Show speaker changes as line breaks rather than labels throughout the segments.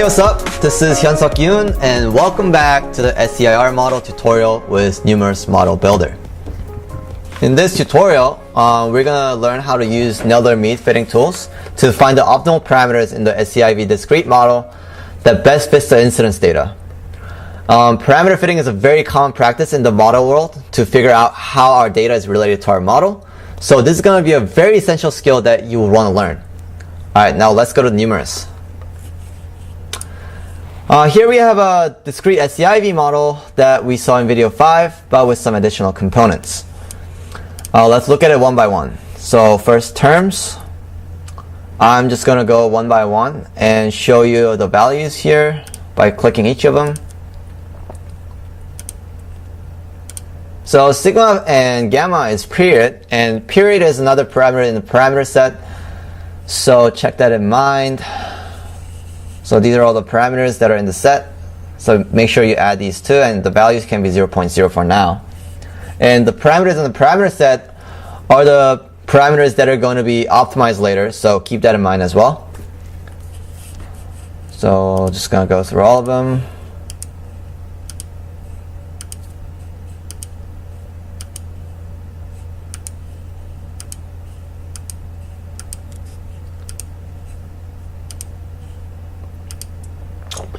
Hey, what's up? This is Hyun-Suk Yoon, and welcome back to the SEIR model tutorial with Numerus Model Builder. In this tutorial, we're going to learn how to use Nail-Meet fitting tools to find the optimal parameters in the SEIV discrete model that best fits the incidence data. Parameter fitting is a very common practice in the model world to figure out how our data is related to our model. So this is going to be a very essential skill that you will want to learn. Alright, now let's go to Numerus. Here we have a discrete SEIV model that we saw in video 5, but with some additional components. Let's look at it one by one. So first, terms. I'm just going to go one by one and show you the values here by clicking each of them. So sigma and gamma is period, and period is another parameter in the parameter set. So check that in mind. So these are all the parameters that are in the set. So make sure you add these two, and the values can be 0.0 for now. And the parameters in the parameter set are the parameters that are going to be optimized later, so keep that in mind as well. So just going to go through all of them.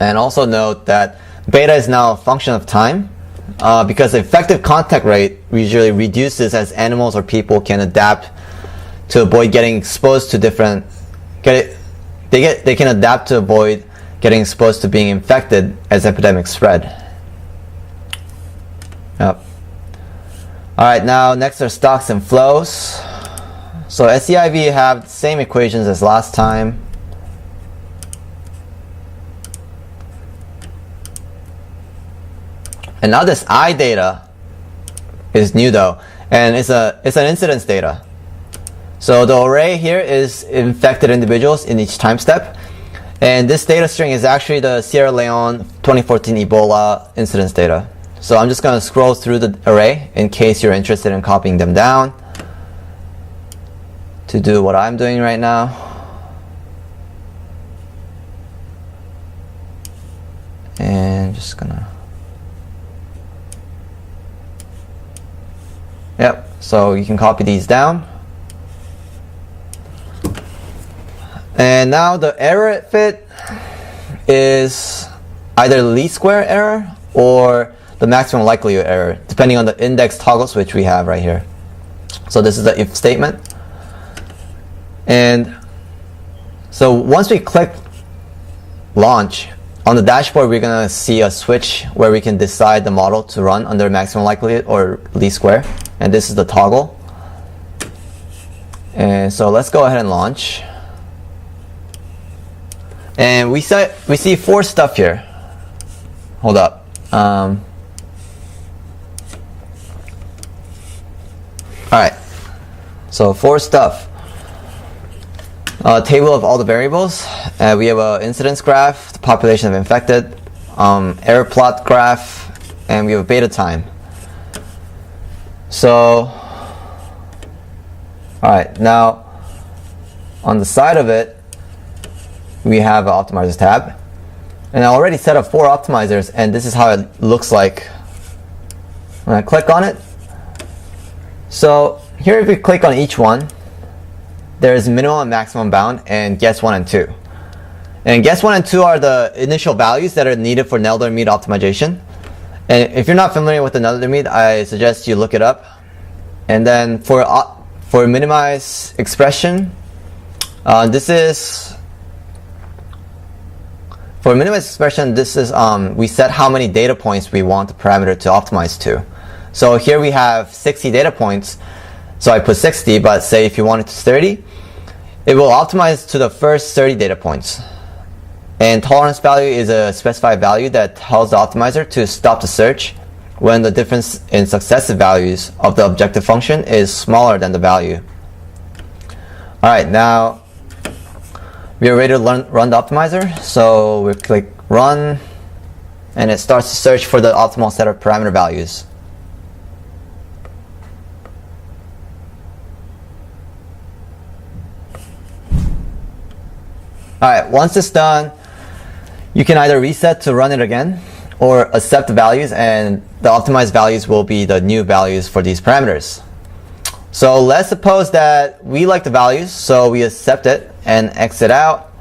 And also note that beta is now a function of time because the effective contact rate usually reduces as animals or people can adapt to avoid getting exposed to different. They can adapt to avoid getting exposed to being infected as epidemics spread. Yep. All right, now next are stocks and flows. So SEIV have the same equations as last time. And now this I data is new though, and it's an incidence data. So the array here is infected individuals in each time step, and this data string is actually the Sierra Leone 2014 Ebola incidence data. So I'm just going to scroll through the array in case you're interested in copying them down to do what I'm doing right now. And just gonna. Yep, so you can copy these down. And now the error fit is either the least square error or the maximum likelihood error, depending on the index toggle switch we have right here. So this is the if statement. And so once we click launch, on the dashboard we're going to see a switch where we can decide the model to run under maximum likelihood or least square. And this is the toggle. And so let's go ahead and launch. And we see four stuff here. Hold up. Alright. So four stuff. Table of all the variables. We have an incidence graph, the population of infected, error plot graph, and we have a beta time. So, alright, now on the side of it, we have an optimizers tab. And I already set up 4 optimizers, and this is how it looks like when I click on it. So here, if we click on each one, there's minimum and maximum bound and Getz 1 and 2. And Getz 1 and 2 are the initial values that are needed for Nail-Meet optimization. And if you're not familiar with the Nail-Meet, I suggest you look it up. And then for minimize expression, this is we set how many data points we want the parameter to optimize to. So here we have 60 data points. So I put 60, but say if you want it to 30, it will optimize to the first 30 data points. And tolerance value is a specified value that tells the optimizer to stop the search when the difference in successive values of the objective function is smaller than the value. Alright, now we are ready to run the optimizer. So we click run, and it starts to search for the optimal set of parameter values. Alright, once it's done, You can either reset to run it again or accept the values, and the optimized values will be the new values for these parameters. So let's suppose that we like the values, so we accept it and exit out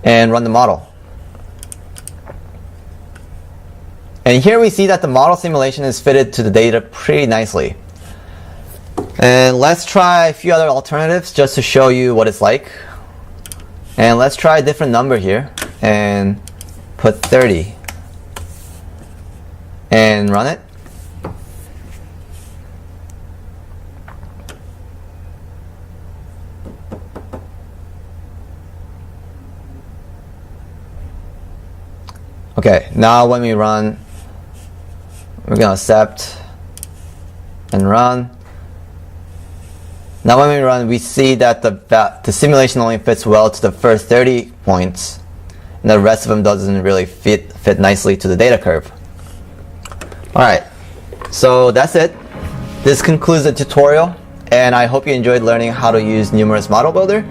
and run the model. And here we see that the model simulation is fitted to the data pretty nicely. And let's try a few other alternatives just to show you what it's like. And let's try a different number here and put 30 and run it. Okay, now when we run, we're going to accept and run. Now when we run, we see that the simulation only fits well to the first 30 points, and the rest of them doesn't really fit nicely to the data curve. Alright, so that's it. This concludes the tutorial, and I hope you enjoyed learning how to use Numerus Model Builder.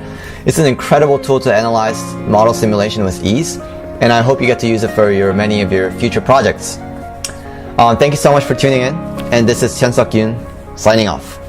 It's an incredible tool to analyze model simulation with ease, and I hope you get to use it for many of your future projects. Thank you so much for tuning in, and this is Hyun-Suk Yoon signing off.